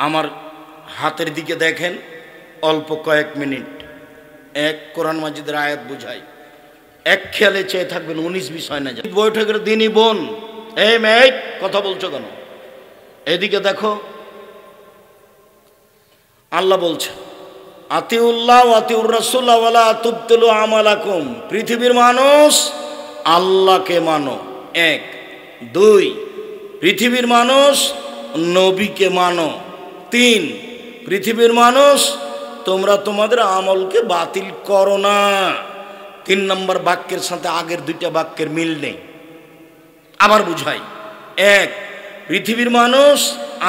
আমার হাতের দিকে দেখেন, অল্প কয়েক মিনিট এক কোরআন মাজিদের আয়াত বুঝাই, এক খেয়ালে চেয়ে থাকবেন, 19 বিষয় না। বৈঠকের দিনই বোন, এই মেয়ে কথা বলছো কেন? এদিকে দেখো, আল্লাহ বলছে আতিউল্লাহ আতিউর রাসূল ওয়ালা তুবতিলু আমালাকুম। পৃথিবীর মানুষ আল্লাহকে মানো, এক। দুই, পৃথিবীর মানুষ নবীকে মানো। তিন, পৃথিবীর মানুষ তোমরা তোমাদের আমলকে বাতিল করো না। 3 নম্বর বাক্যের সাথে আগের দুইটা বাক্যের মিল নেই। আবার বুঝাই, এক, পৃথিবীর মানুষ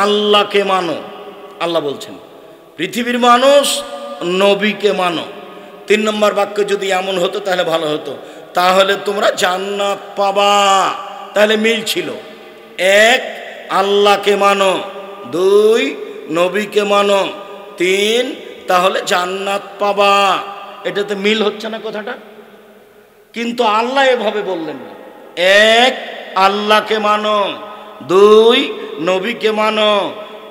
আল্লাহকে মানো, আল্লাহ বলছেন পৃথিবীর মানুষ নবীকে মানো। 3 নম্বর বাক্য যদি এমন হতো তাহলে ভালো হতো, তাহলে তোমরা জান্নাত পাবা। তাহলে মিল ছিল, এক, আল্লাহকে মানো, দুই, নবীকে মানো, তিন, তাহলে জান্নাত পাবা। এটাতে মিল হচ্ছে না কথাটা? কিন্তু আল্লাহ এভাবে বললেন না, এক, আল্লাহকে মানো, দুই, নবীকে মানো,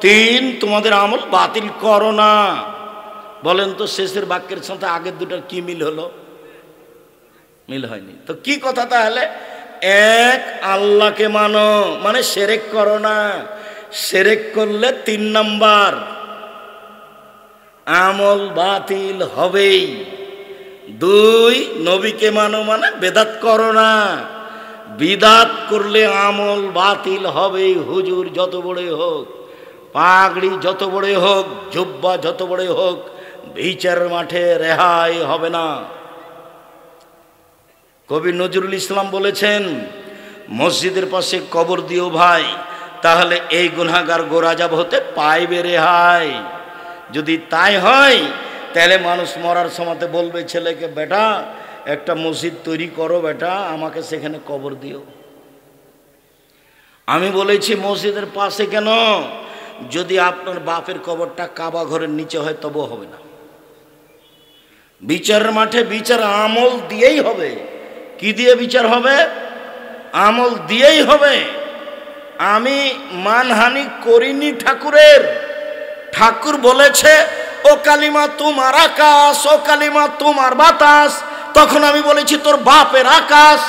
তিন, তোমাদের আমল বাতিল করো না। বলেন তো শেষের বাক্যের সাথে আগের দুটার কি মিল হলো? মিল হয়নি। তো কি কথা তাহলে? এক, আল্লাহকে মানো মানে শিরক করো না, শিরক করলে 3 নাম্বার আমল বাতিল হবেই। দুই, নবীকে মানো মানে বেদাত করো না, বিদাত করলে আমল বাতিল হবেই। হুজুর যত বড়ই হোক, পাগড়ি যত বড়ই হোক, জুব্বা যত বড়ই হোক, বিচারের মাঠে রেহাই হবে না। কবি নজরুল ইসলাম বলেছেন, মসজিদের পাশে কবর দিও ভাই, তাহলে এই গুনাহগার গোরাজাব হতে পাইবে রেহাই। যদি তাই হয় তাহলে মানুষ মরার সময়তে বলবে ছেলেকে, বেটা একটা মসজিদ তৈরি করো বেটা, আমাকে সেখানে কবর দিও। আমি বলেছি মসজিদের পাশে কেন? যদি আপনার বাপের কবরটা কাবা ঘরের নিচে হয় তবুও হবে না। বিচারের মাঠে বিচার আমল দিয়েই হবে। কি দিয়ে বিচার হবে? আমল দিয়েই হবে। আমি মানহানি করিনি ঠাকুরের। ঠাকুর বলেছে ও কালিমা তোমার আকাশ, ও কালিমা তোমার বাতাস। তখন আমি বলেছি তোর বাপের আকাশ।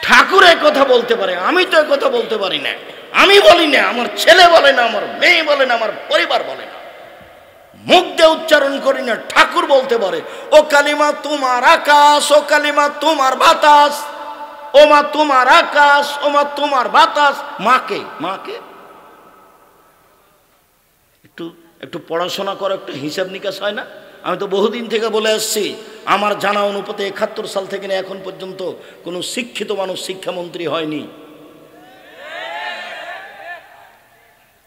ঠাকুর এই কথা বলতে পারে, আমি তো এই কথা বলতে পারি না। আমি বলি না, আমার ছেলে বলে না, আমার মেয়ে বলে না, আমার পরিবার বলে না, মুখ দিয়ে উচ্চারণ করি না। ঠাকুর বলতে পারে ও কালিমা তোমার আকাশ, ও কালিমা তোমার বাতাস, ও মা তোমার আকাশ, ও মা তোমার বাতাস। মাকে মাকে একটু পড়াশোনা করো, একটু হিসাব নিকাশ হয় না? আমি তো বহুদিন থেকে বলে আসছি, আমার জানা অনুপাতে 71 সাল থেকে এখন পর্যন্ত কোনো শিক্ষিত মানুষ শিক্ষামন্ত্রী হয়নি।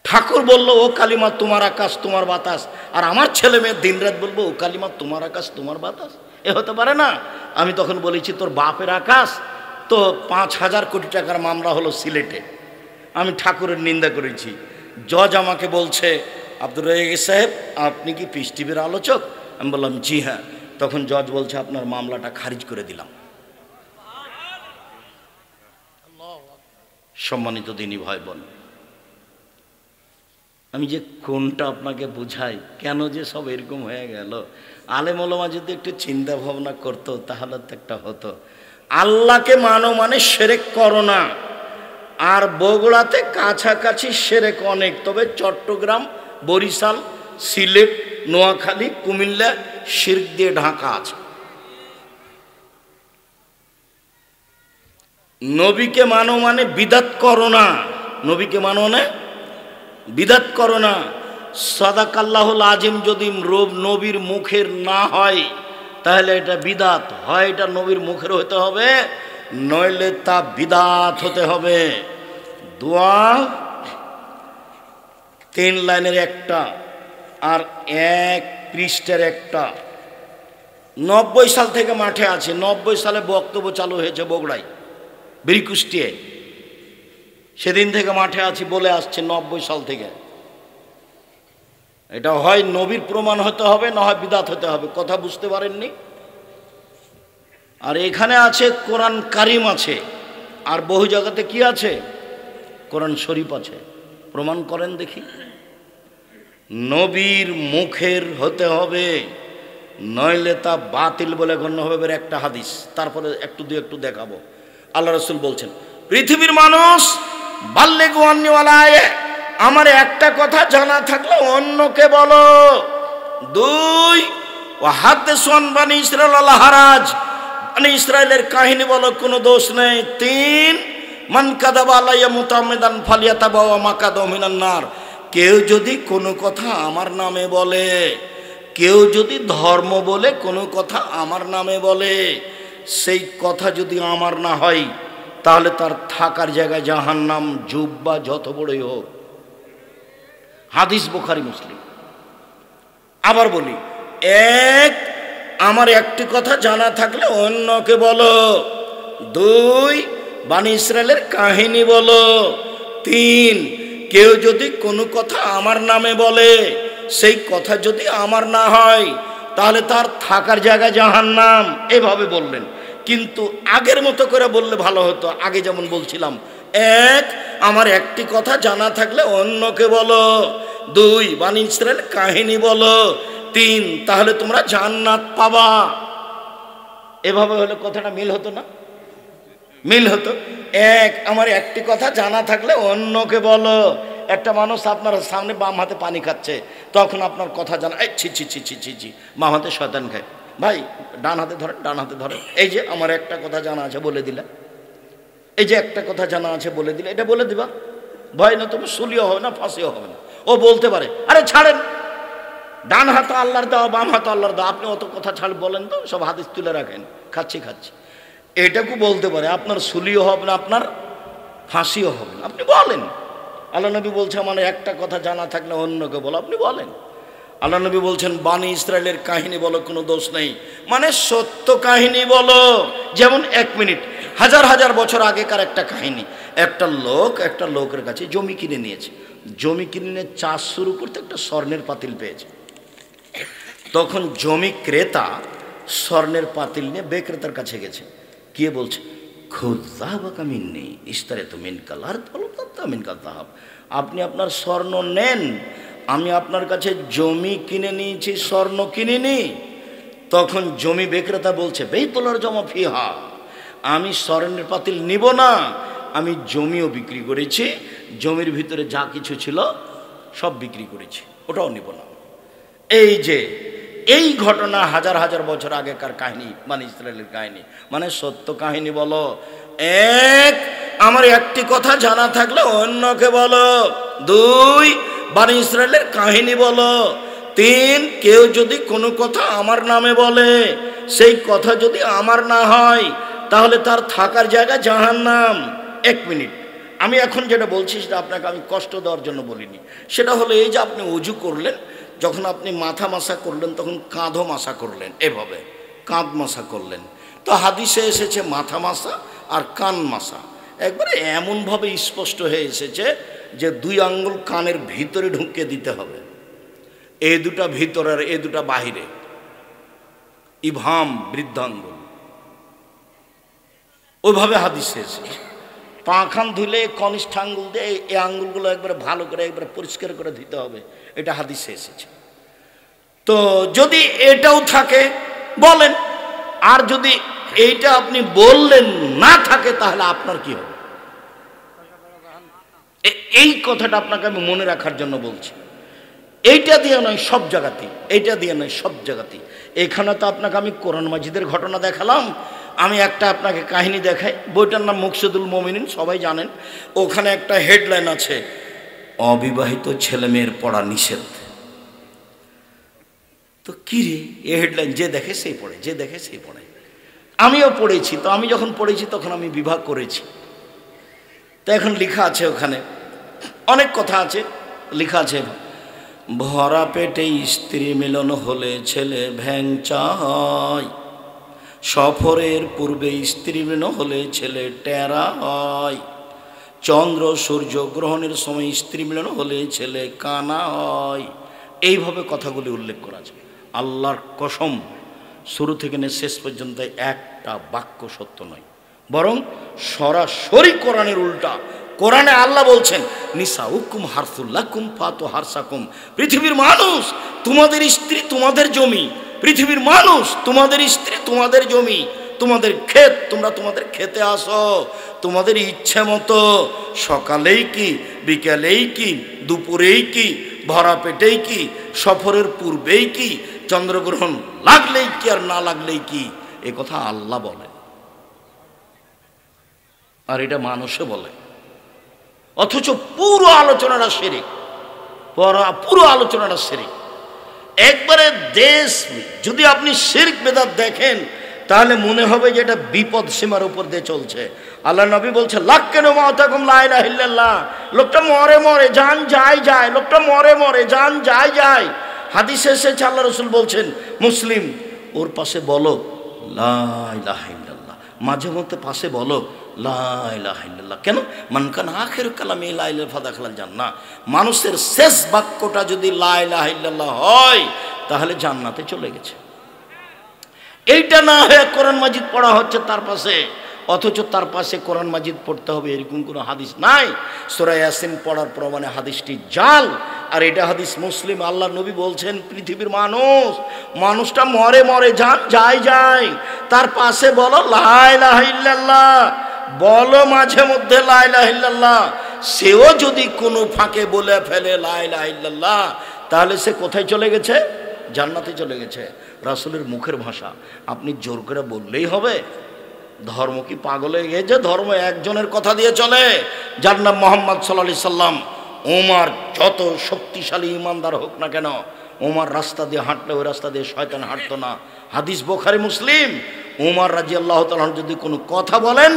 ঠাকুর বললো ও কালিমা তোমার আকাশ তোমার বাতাস, আর আমার ছেলে মেয়ে দিনরাত বলবো ও কালিমা তোমার আকাশ তোমার বাতাস। এ হতে পারে না। আমি তখন বলেছি তোর বাপের আকাশ। তো 5,000 কোটি টাকার মামলা হলো সিলেটে, আমি ঠাকুরের নিন্দা করেছি। জজ আমাকে বলছে, আব্দুর রাজ্জাক সাহেব আপনি কি পিস টিভির আলোচক? আমি বললাম জি হ্যাঁ। তখন জজ বলছে আপনার মামলাটা খারিজ করে দিলাম। সম্মানিত দিনী ভাই বোন, আমি যে কোনটা আপনাকে বুঝাই, কেন যে সব এরকম হয়ে গেল। আলেম ওলামা যদি একটু চিন্তা ভাবনা করতো তাহলে তো একটা হতো। আল্লাহকে মানো মানে শিরক করো না। আর বগুড়াতে কাছাকাছি শিরক অনেক, তবে চট্টগ্রাম, বরিশাল, সিলেট, নোয়াখালী, কুমিল্লা শিরক দিয়ে ঢাকা আছে। নবীকে মানো মানে বিদাত করো না। নবীকে মানো না বিদাত করো না। সাদাকাল্লাহুল আজিম যদি নবীর মুখের না হয় তাহলে এটা বিদাত হয়, এটা নবীর মুখের হতে হবে, নইলে তা বিদাত হতে হবে। দোয়া 3 লাইনের একটা আর 1 পৃষ্ঠার একটা। 90 সাল থেকে মাঠে আছে। 90 সালে বক্তব্য চালু হয়েছে বগুড়ায়, বীরকুষ্টিয়ে। সেদিন থেকে মাঠে আছি বলে আসছে 90 সাল থেকে। এটা হয় নবীর প্রমাণ হতে হবে, না হয় বিদাত হতে হবে। কথা বুঝতে পারেননি? আর এখানে আছে কোরআন কারিম আছে, আর বহু জায়গাতে কি আছে? কোরআন শরীফ আছে। প্রমাণ করেন দেখি। নবীর মুখের হতে হবে, নইলে তা বাতিল বলে গণ্য হবে। এবার একটা হাদিস, তারপরে একটু দেখাবো। আল্লাহ রাসূল বলছেন, পৃথিবীর মানুষ বাল্লিগু আন্নী ওয়ালায়ে, আমার একটা কথা জানা থাকলে অন্যকে বলো। 2 ওয়া হাদিসু আন বানি ইসরাঈল আল হারাজ, বানি ইসরাইলের কাহিনী বলো, কোনো দোষ নেই। 3 মান কাযাবা আলাইয়া মুতাআম্মিদান ফালিয়াতাবাওয়া মাকাদাহু মিনান নার, কেউ যদি কোনো কথা আমার নামে বলে, কেউ যদি ধর্ম বলে কোনো কথা আমার নামে বলে, সেই কথা যদি আমার না হয়, তাহলে তার থাকার জায়গায় জাহান্নাম, জুব্বা যত বড়ই হোক। হাদিস বুখারী মুসলিম। আবার বলি, 1 আমার একটি কথা জানা থাকলে অন্যকে বলো। 2 বানি ইসরাইলের কাহিনী বলো। 3 কেউ যদি কোনো কথা আমার নামে বলে, সেই কথা যদি আমার না হয়, তাহলে তার থাকার জায়গা জাহান্নাম। এভাবে বললেন, কিন্তু আগের মতো করে বললে ভালো হতো। আগে যেমন বলছিলাম, 1 আমার একটি কথা জানা থাকলে অন্যকে বলো। 2 বানি ইসরাইল কাহিনী বলো। 3 তাহলে তোমরা জান্নাত পাবা। এভাবে হলে কথাটা মিল হতো না? মিল হতো। 1 আমার একটি কথা জানা থাকলে অন্যকে বলো। একটা মানুষ আপনার সামনে বাম হাতে পানি খাচ্ছে, তখন আপনার কথা জানা, এই ছি ছি ছি ছি ছি ছি, বাম হাতে শয়তান খায়, ভাই ডান হাতে ধরেন, ডান হাতে ধরেন। এই যে আমার একটা কথা জানা আছে বলে দিলা, এই যে একটা কথা জানা আছে বলে দিলে, এটা বলে দিবা, ভয় না, তুমি সুলিও হবে না, ফাঁসিও হবে না। ও বলতে পারে, আরে ছাড়েন, ডান হাত আল্লাহর দেওয়া, বাম হাত আল্লাহর দেওয়া, আপনি অত কথা ছাড় বলেন তো, সব হাদিস তুলে রাখেন, খাচ্ছি খাচ্ছি, এটাকে বলতে পারে। আপনার সুলিও হবে না, আপনার ফাঁসিও হবে না, আপনি বলেন। আল্লাহ নবী বলছে, আমার একটা কথা জানা থাকলে অন্যকে বলো, আপনি বলেন। আল্লাহ নবী বলছেন, বানি ইসরাইলের কাহিনী বলো, কোনো দোষ নেই, মানে সত্য কাহিনী বলো। যেমন 1 মিনিট, হাজার হাজার বছর আগেকার একটা কাহিনী। একটা লোকের কাছে জমি কিনে নিয়েছে। জমি কিনে নিয়ে চাষ শুরু করতে একটা স্বর্ণের পাতিল পেয়েছে। তখন জমি ক্রেতা স্বর্ণের পাতিল নিয়ে বিক্রেতার কাছে গেছে, গিয়ে বলছে, খুযাবাকা মিন্নি ইশতারিতু মিনকাল আরদ ওয়া মিনকাল যাহাব, আপনি আপনার স্বর্ণ নেন, আমি আপনার কাছে জমি কিনে নিয়েছি, স্বর্ণ কিনিনি। তখন জমি বিক্রেতা বলছে, বাইতুল জমা ফিহা, আমি স্বর্ণের পাতিল নিব না, আমি জমিও বিক্রি করেছি, জমির ভিতরে যা কিছু ছিল সব বিক্রি করেছি, ওটাও নিব না। এই যে এই ঘটনা হাজার হাজার বছর আগেকার কাহিনী, মানে ইসরায়েলের কাহিনী, মানে সত্য কাহিনী বলো। 1 আমার একটি কথা জানা থাকলে অন্যকে বলো। 2 বানি ইসরায়েলের কাহিনী বলো। 3 কেউ যদি কোনো কথা আমার নামে বলে, সেই কথা যদি আমার না হয়, তাহলে তার থাকার জায়গা জাহান্নাম। 1 মিনিট, আমি এখন যেটা বলছি সেটা আপনাকে আমি কষ্ট দেওয়ার জন্য বলিনি। সেটা হলো এই যে আপনি ওযু করলেন, যখন আপনি মাথা মাসা করলেন, তখন কাঁধও মাসা করলেন, এভাবে কাঁধ মাসা করলেন। তো হাদিসে এসেছে মাথা মাসা আর কান মাসা, একবারে এমনভাবে স্পষ্ট হয়ে এসেছে যে 2 আঙ্গুল কানের ভিতরে ঢুকিয়ে দিতে হবে, এই দুটা ভিতরে আর এই দুটা বাহিরে, ইবহাম বৃদ্ধাঙ্গুল, ওইভাবে হাদিসে এসেছে। পাখান ধুলে কনিষ্ঠ আঙ্গুল দিয়ে এই আঙ্গুলগুলো একবারে ভালো করে একবারে পরিষ্কার করে দিতে হবে, এটা হাদিসে এসেছে। তো যদি এটাও থাকে বলেন, আর যদি এইটা আপনি বললেন না থাকে, তাহলে আপনার কি হবে? এই কথাটা আপনাকে আমি মনে রাখার জন্য বলছি। এইটা দিয়ে নয় সব জায়গাতেই, এইটা দিয়ে নয় সব জায়গাতেই। এখানে তো আপনাকে আমি কোরআন মাজিদের ঘটনা দেখালাম, আমি একটা আপনাকে কাহিনী দেখাই। বইটার নাম মুকসিদুল মুমিনিন, সবাই জানেন। ওখানে একটা হেডলাইন আছে, অবিবাহিত ছেলে মেয়ের পড়া নিষেধ। তো কি রে, এ হেডলাইন যে দেখে সেই পড়ে, যে দেখে সেই পড়ে। আমিও পড়েছি, তো আমি যখন পড়েছি তখন আমি বিভাগ করেছি। তো এখন লেখা আছে, ওখানে অনেক কথা আছে, লেখা আছে, ভরা পেটে স্ত্রী মিলন হলে ছেলে ভ্যাংচা হয়, সফরের পূর্বে স্ত্রী মিলন হলে ছেলে টেরা হয়, চন্দ্র সূর্য গ্রহণের সময় স্ত্রী মিলন হলে ছেলে কানা হয়। এইভাবে কথাগুলি উল্লেখ করা আছে। আল্লাহর কসম, শুরু থেকে নিয়ে শেষ পর্যন্ত একটা বাক্য সত্য নয়, বরং সরাসরি কোরআনের উল্টা কোরআনে আল্লাহ বলছেন নিসাউকুম হারসুল্লাকুম ফাতু হারসাকুম, পৃথিবীর মানুষ তোমাদের স্ত্রী তোমাদের জমি, পৃথিবীর মানুষ তোমাদের স্ত্রী তোমাদের জমি, তোমাদের ক্ষেত, তোমরা তোমাদের খেতে আসো, তোমাদের ইচ্ছে মতো সকালেই কি বিকালেই কি দুপুরেই কি ভরা পেটেই কি সফরের পূর্বেই কি চন্দ্রগ্রহণ লাগলেই কি আর না লাগলেই কি, এ কথা আল্লাহ বলে আর এটা মানুষে বলে। অথচ পুরো আলোচনাটা শিরক, পুরো আলোচনাটা শিরক একবারে দেশ। যদি আপনি শিরক বেদাত দেখেন তাহলে মনে হবে যে এটা বিপদ সীমার উপর দিয়ে চলছে। আল্লাহ নবী বলছে লাক্কেন মাতাকুম লা ইলাহা ইল্লাল্লাহ, লোকটা মরে মরে জান যায় যায়, লোকটা মরে মরে জান যায় যায়। হাদিসে এসেছে আল্লাহ রাসূল বলছেন মুসলিম, ওর পাশে বলো লা ইলাহা ইল্লাল্লাহ, মাঝে মধ্যে পাশে বলো লা ইলাহা ইল্লাল্লাহ। কেন? মান কানা আখিরু কালামি লা ইলাহা ফাদাখালাল জান্নাহ, মানুষের শেষ বাক্যটা যদি লা ইলাহা ইল্লাল্লাহ হয় তাহলে জান্নাতে চলে গেছে। এইটা না হয়ে কোরআন মাজিদ পড়া হচ্ছে তার পাশে, অথচ তার পাশে কোরআন মাজিদ পড়তে হবে এরকম কোনো হাদিস নাই। সূরা ইয়াসিন পড়ার প্রমাণে হাদিসটি জাল, আর এটা হাদিস মুসলিম। আল্লাহ নবী বলছেন পৃথিবীর মানুষটা মরে মরে যান যায় যায়, তার পাশে বলো লা ইলাহা ইল্লাল্লাহ, বলো মাঝে মধ্যে লা ইলাহা ইল্লাল্লাহ। সেও যদি কোনো ফাঁকে বলে ফেলে লা ইলাহা ইল্লাল্লাহ তাহলে সে কোথায় চলে গেছে? জান্নাতে চলে গেছে। রাসূলের মুখের ভাষা আপনি জোর করে বললেই হবে? ধর্ম কি পাগল হয়ে গেছে? ধর্ম একজনের কথা দিয়ে চলে, যার নাম মুহাম্মদ সাল্লাল্লাহু আলাইহি সাল্লাম। ওমর যত শক্তিশালী ইমানদার হোক না কেন, ওমর রাস্তা দিয়ে হাঁটলে ওই রাস্তা দিয়ে শয়তান হাঁটতো না। হাদিস বুখারী মুসলিম। ওমর রাদিয়াল্লাহু তাআলা যদি কোনো কথা বলেন,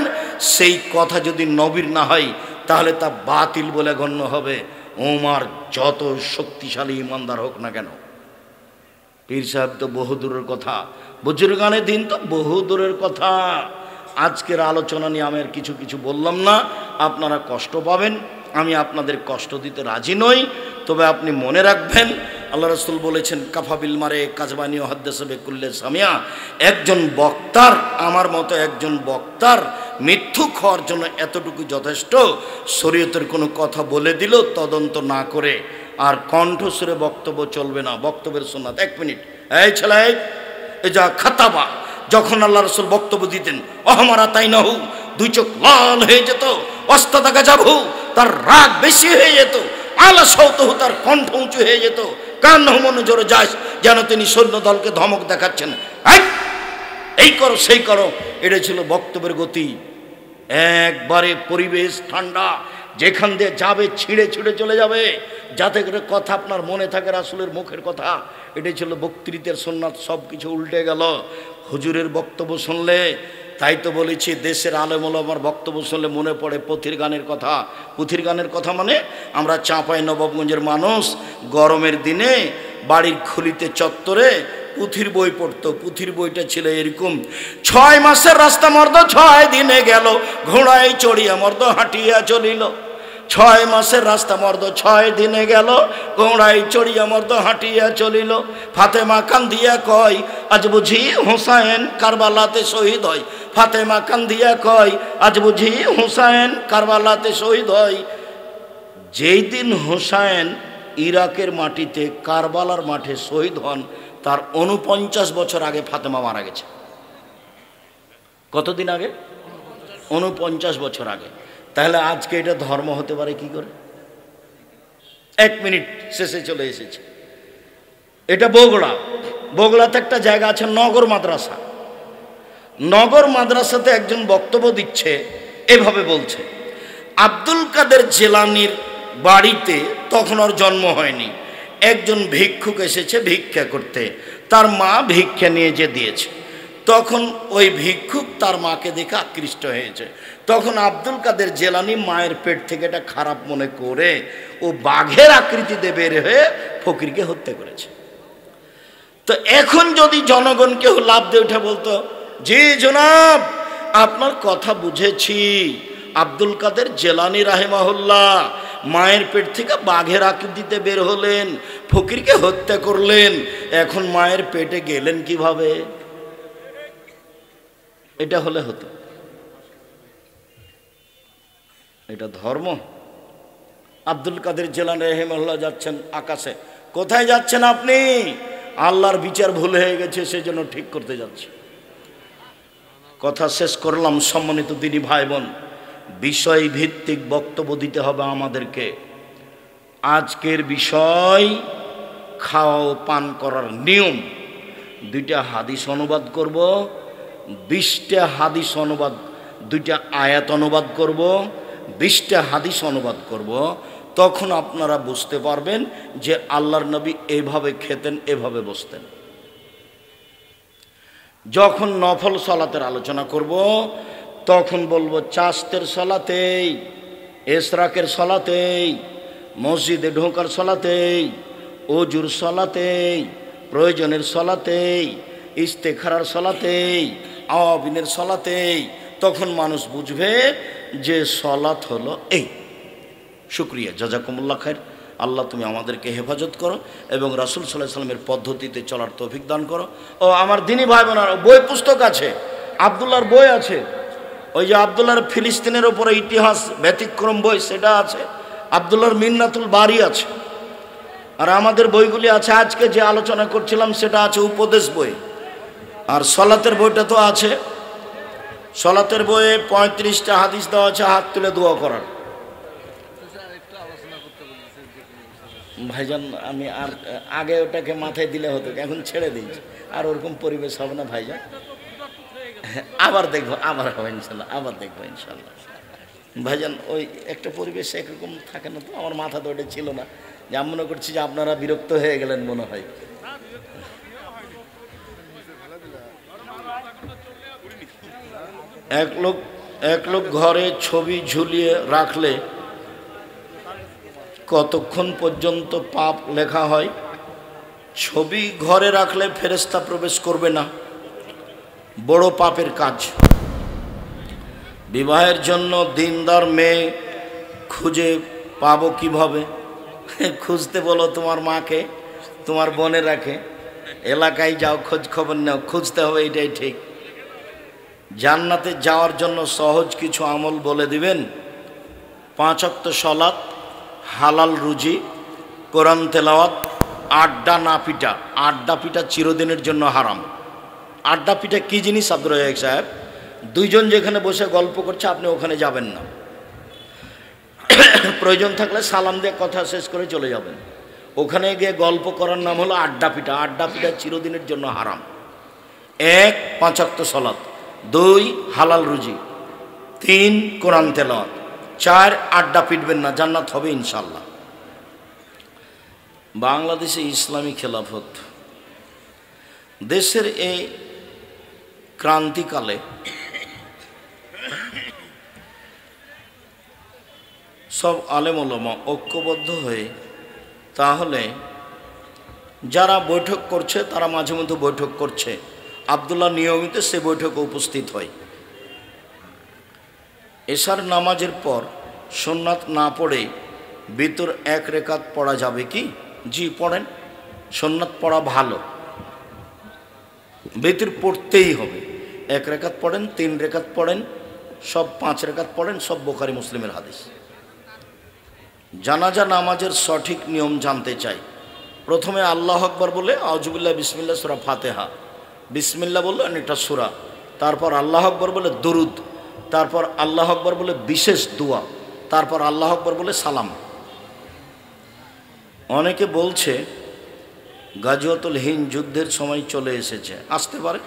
সেই কথা যদি নবীর না হয় তাহলে তা বাতিল বলে গণ্য হবে। ওমর যত শক্তিশালী ইমানদার হোক না কেন। পীর সাহেব তো বহু দূরের কথা, বুজুর্গানের দিন তো বহু দূরের কথা। আজকের আলোচনা নিয়ে আমি আর কিছু কিছু বললাম না, আপনারা কষ্ট পাবেন, আমি আপনাদের কষ্ট দিতে রাজি নই। তবে আপনি মনে রাখবেন আল্লাহ রাসূল বলেছেন কাফাবিল মারে কাজবানি ও হাদ্দাসা বিকুল্লি সামিয়া, একজন বক্তার, আমার মতো একজন বক্তার মিথ্যুক হওয়ার জন্য এতটুকু যথেষ্ট, শরীয়তের কোনো কথা বলে দিল তদন্ত না করে আর কণ্ঠস্বরে বক্তব্য চলবে না, বক্তব্যের সুন্নাত। 1 মিনিট, এই ছেলে এই যা খাতাবা, যখন আল্লাহ রাসূল বক্তব্য দিতেন অহমারা তাই নহু, 2 চোখ লাল হয়ে যেত, অস্তাদাকা যাবহু, তার রাগ বেশি হয়ে যেত, আলা সৌতহু, তার কণ্ঠ উঁচু হয়ে যেত, কান মনে জোরে যায় যেন তিনি সৈন্য দলকে ধমক দেখাচ্ছেন, এই করো সেই করো। এটা ছিল বক্তব্যের গতি। একবারে পরিবেশ ঠান্ডা, যেখান দিয়ে যাবে ছিঁড়ে ছিঁড়ে চলে যাবে, যাতে করে কথা আপনার মনে থাকে রাসূলের মুখের কথা। এটাই ছিল বক্তৃতার সুন্নাত। সব কিছু উল্টে গেল হুজুরের বক্তব্য শুনলে। তাই তো বলেছি দেশের আলেম ওলামার বক্তব্য শুনলে মনে পড়ে পুঁথির গানের কথা। পুঁথির গানের কথা মানে আমরা চাঁপাই নবাবগঞ্জের মানুষ গরমের দিনে বাড়ির খুলিতে চত্বরে পুঁথির বই পড়তো। পুঁথির বইটা ছিল এরকম, 6 মাসের রাস্তা মর্দ 6 দিনে গেল, ঘোড়ায় চড়িয়া মর্দ হাঁটিয়া চলিল। 6 মাসের রাস্তা মর্দ 6 দিনে গেল, ঘোড়ায় চড়িয়া মর্দ হাঁটিয়া চলিল। ফাতেমা কান্দিয়া কয় আজ বুঝি হুসাইন কারবালাতে শহীদ হয়। ফাতেমা কান্দিয়া কয় আজ বুঝি হুসাইন কারবালাতে শহীদ হয়। যেই দিন হুসাইন ইরাকের মাটিতে কারবালার মাঠে শহীদ হন তার 49 বছর আগে ফাতেমা মারা গেছে। কতদিন আগে? 49 বছর আগে। তাহলে আজকে এটা ধর্ম হতে পারে কি করে? 1 মিনিট, শেষে চলে এসেছে। এটা বগুড়া। বগুড়াতে একটা জায়গা আছে নগর মাদ্রাসা। নগর মাদ্রাসাতে একজন বক্তব্য দিচ্ছে, এভাবে বলছে আব্দুল কাদের জিলানীর বাড়িতে তখন ওর জন্ম হয়নি, একজন ভিক্ষুক এসেছে ভিক্ষা করতে, তার মা ভিক্ষা নিয়ে যে দিয়েছে। তখন ওই ভিক্ষুক তার মাকে দেখে আকৃষ্ট হয়েছে। তখন আব্দুল কাদের জিলানী মায়ের পেট থেকে এটা খারাপ মনে করে ও বাঘের আকৃতিতে বের হয়ে ফকিরকে হত্যা করেছে। তো এখন যদি জনগণ কেউ লাভ দিয়ে উঠে বলতো জি জনাব আপনার কথা বুঝেছি, আব্দুল কাদের জিলানী রাহিমাহুল্লাহ মায়ের পেট থেকে বাঘের আকৃতিতে বের হলেন, ফকিরকে হত্যা করলেন, এখন মায়ের পেটে গেলেন কিভাবে? এটা হলে হতো। এটা ধর্ম? আব্দুল কাদের জিলানী রাহিমাহুল্লাহ যাচ্ছেন আকাশে। কোথায় যাচ্ছেন আপনি? আল্লাহর বিচার ভুল হয়ে গেছে, সেজন্য ঠিক করতে যাচ্ছে। কথা শেষ করলাম। সম্মানিত দিনী ভাই বোন, বিষয় ভিত্তিক বক্তব্য দিতে হবে আমাদেরকে। আজকের বিষয় খাওয়া ও পান করার নিয়ম। 2টা হাদিস অনুবাদ করব, 20টা হাদিস অনুবাদ, 2টা আয়াত অনুবাদ করব, 20টা হাদিস অনুবাদ করব। তখন আপনারা বুঝতে পারবেন যে আল্লাহর নবী এইভাবে খেতেন, এভাবে বসতেন। যখন নফল সালাতের আলোচনা করব তখন বলবো চাস্তের সালাতেই, এশরাকের সালাতেই, মসজিদে ঢোকার সালাতেই, ওজুর সালাতেই, প্রয়োজনের সালাতেই, ইস্তেখারার সালাতেই, আওয়াবিনের সালাতেই। তখন মানুষ বুঝবে যে সালাত হলো এই। শুকরিয়া, জাযাকুমুল্লাহ খায়ের। আল্লাহ তুমি আমাদেরকে হেফাজত করো এবং রাসূল সাল্লাল্লাহু আলাইহি সাল্লামের পদ্ধতিতে চলার তৌফিক দান করো। ও আমার দিনী ভাই বোনেরা, বই পুস্তক আছে, আব্দুল্লাহর বই আছে। ওই যে আব্দুল্লাহর ফিলিস্তিনের ওপরে ইতিহাস ব্যতিক্রম বই, সেটা আছে। আব্দুল্লাহর মিন্নাতুল বারি আছে। আর আমাদের বইগুলি আছে। আজকে যে আলোচনা করছিলাম সেটা আছে উপদেশ বই। আর সলাতের বইটা তো আছে। সলাতের বইয়ে 35টা হাদিস দেওয়া আছে হাত তুলে দোয়া করার। ভাইজান আমি আর আগে ওটাকে মাথায় দিলে হতো, এখন ছেড়ে দিয়েছি। আর ওরকম পরিবেশ হবে না ভাইজান। আবার দেখবো, আবার হবে ইনশাল্লাহ, আবার দেখবো ইনশাল্লাহ। ভাইজান ওই একটা পরিবেশ একরকম থাকে না তো, আমার মাথা তো ওটা ছিল না। যে আমি মনে করছি যে আপনারা বিরক্ত হয়ে গেলেন মনে হয়। এক লোক ঘরে ছবি ঝুলিয়ে রাখলে কতক্ষণ পর্যন্ত পাপ লেখা হয়? ছবি ঘরে রাখলে ফেরেশতা প্রবেশ করবে না, বড় পাপের কাজ। বিবাহের জন্য দিনদার মেয়ে খুঁজে পাবো কিভাবে? খুঁজতে বলো তোমার মাকে, তোমার বোনে রাখে, এলাকায় যাও, খোঁজ খবর নাও, খুঁজতে হবে, এটাই ঠিক। জান্নাতে যাওয়ার জন্য সহজ কিছু আমল বলে দিবেন। 5 ওয়াক্ত সালাত, হালাল রুজি, কোরআন তেলাওয়াত, আড্ডা না পিটা। আড্ডা পিটা চিরদিনের জন্য হারাম। আড্ডা পিটা কী জিনিস আব্দুর রাজ্জাক সাহেব? 2 জন যেখানে বসে গল্প করছে আপনি ওখানে যাবেন না। প্রয়োজন থাকলে সালাম দিয়ে কথা শেষ করে চলে যাবেন। ওখানে গিয়ে গল্প করার নাম হলো আড্ডা পিটা। আড্ডা পিটা চিরদিনের জন্য হারাম। 1 5 ওয়াক্ত সালাত, 2 হালাল রুজি, 3 কোরআন তেলাওয়াত, 4 আড্ডা পিটবেন না, জান্নাত হবে ইনশাল্লাহ। বাংলাদেশে ইসলামী খেলাফত দেশের এই ক্রান্তিকালে সব আলেম ওলামা ঐক্যবদ্ধ হয়ে, তাহলে যারা বৈঠক করছে তারা মাঝে মধ্যে বৈঠক করছে, আব্দুল্লাহ নিয়মিত সে বৈঠকে উপস্থিত হয়। এশার নামাজের পর সুন্নাত না পড়ে ভিতর 1 রেকাত পড়া যাবে কি? জি পড়েন, সুন্নাত পড়া ভালো, ভিতর পড়তেই হবে। 1 রেকাত পড়েন, 3 রেকাত পড়েন, সব 5 রেকাত পড়েন, সব বুখারী মুসলিমের হাদিস। জানাজা নামাজের সঠিক নিয়ম জানতে চাই। প্রথমে আল্লাহ আকবার বলে আউযুবিল্লাহ বিসমিল্লাহ সূরা ফাতিহা, বিসমিল্লাহ বললো একটা সূরা, তারপর আল্লাহ আকবার বলে দরুদ, তারপর আল্লাহ আকবার বলে বিশেষ দোয়া, তারপর আল্লাহ আকবার বলে সালাম। অনেকে বলছে গাজওয়াতুল হিন্দ যুদ্ধের সময় চলে এসেছে, আসতে পারে।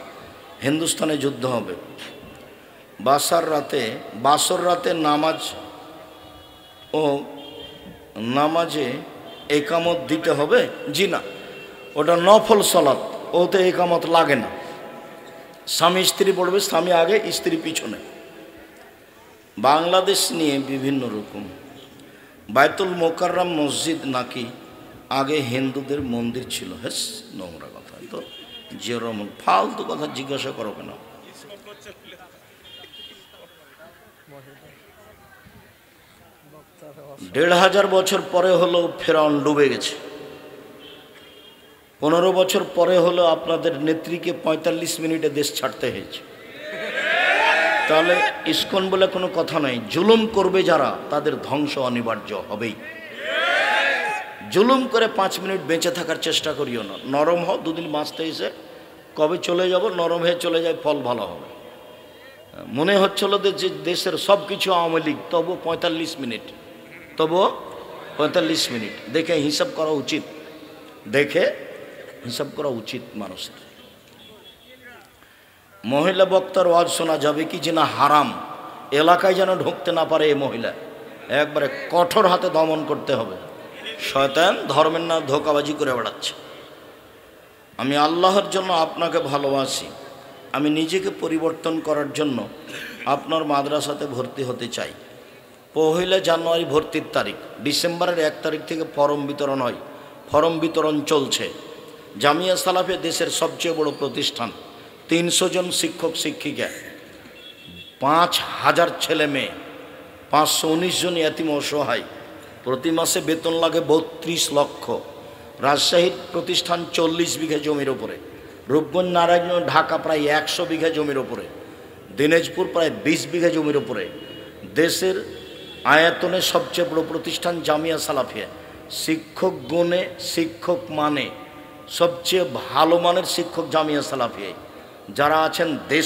হিন্দুস্তানে যুদ্ধ হবে, বাসর রাতে নামাজ ও নামাজে একামত দিতে হবে? জি না, ওটা নফল সালাত, ওতে একামত লাগে না। স্বামী স্ত্রী পড়বে, স্বামী আগে স্ত্রী পিছনে। বাংলাদেশ নিয়ে বিভিন্ন রকম। বায়তুল মোকাররম মসজিদ নাকি আগে হিন্দুদের মন্দির ছিল। হ্যাঁ, নোংরা কথা তো, যেরকম ফালতু কথা জিজ্ঞাসা করো কেন? 1500 বছর পরে হলো ফেরাউন ডুবে গেছে। 15 বছর পরে হলো আপনাদের নেত্রীকে 45 মিনিটে দেশ ছাড়তে হয়েছে। তাহলে ইসকন বলে কোনো কথা নাই। জুলুম করবে যারা তাদের ধ্বংস অনিবার্য হবেই। জুলুম করে 5 মিনিট বেঁচে থাকার চেষ্টা করিও না। নরম হও, দুদিন বাঁচতে এসে কবে চলে যাব, নরম হয়ে চলে যায়, ফল ভালো হবে। মনে হচ্ছিল যে দেশের সব কিছু আওয়ামী লীগ, তবু 45 মিনিট, তবু 45 মিনিট দেখে হিসাব করা উচিত, দেখে হিসাব করা উচিত মানুষের। মহিলা বক্তার ওয়াজ শোনা যাবে কি যে না হারাম, এলাকায় যেন ঢুকতে না পারে এই মহিলা, একবারে কঠোর হাতে দমন করতে হবে। শয়তান ধর্মের নাম ধোঁকাবাজি করে বেড়াচ্ছে। আমি আল্লাহর জন্য আপনাকে ভালোবাসি, আমি নিজেকে পরিবর্তন করার জন্য আপনার মাদ্রাসাতে ভর্তি হতে চাই। 1 জানুয়ারি ভর্তির তারিখ, ডিসেম্বরের 1 তারিখ থেকে ফর্ম বিতরণ হয়। ফর্ম বিতরণ চলছে। জামিয়া সালাফিয়া দেশের সবচেয়ে বড় প্রতিষ্ঠান, 300 জন শিক্ষক শিক্ষিকা, 5000 ছেলে মেয়ে, 519 জন এতিম অসহায়, প্রতি মাসে বেতন লাগে 32 লক্ষ। রাজশাহীর প্রতিষ্ঠান 40 বিঘা জমির ওপরে, রূপগঞ্জ নারায়ণগঞ্জ ঢাকা প্রায় 100 বিঘা জমির ওপরে, দিনাজপুর প্রায় 20 বিঘা জমির ওপরে। দেশের আয়তনে সবচেয়ে বড় প্রতিষ্ঠান জামিয়া সালাফিয়া। শিক্ষক গুণে, শিক্ষক মানে সবচেয়ে ভালো মানের শিক্ষক জামিয়া সালাফিয়া। যারা আছেন দেশে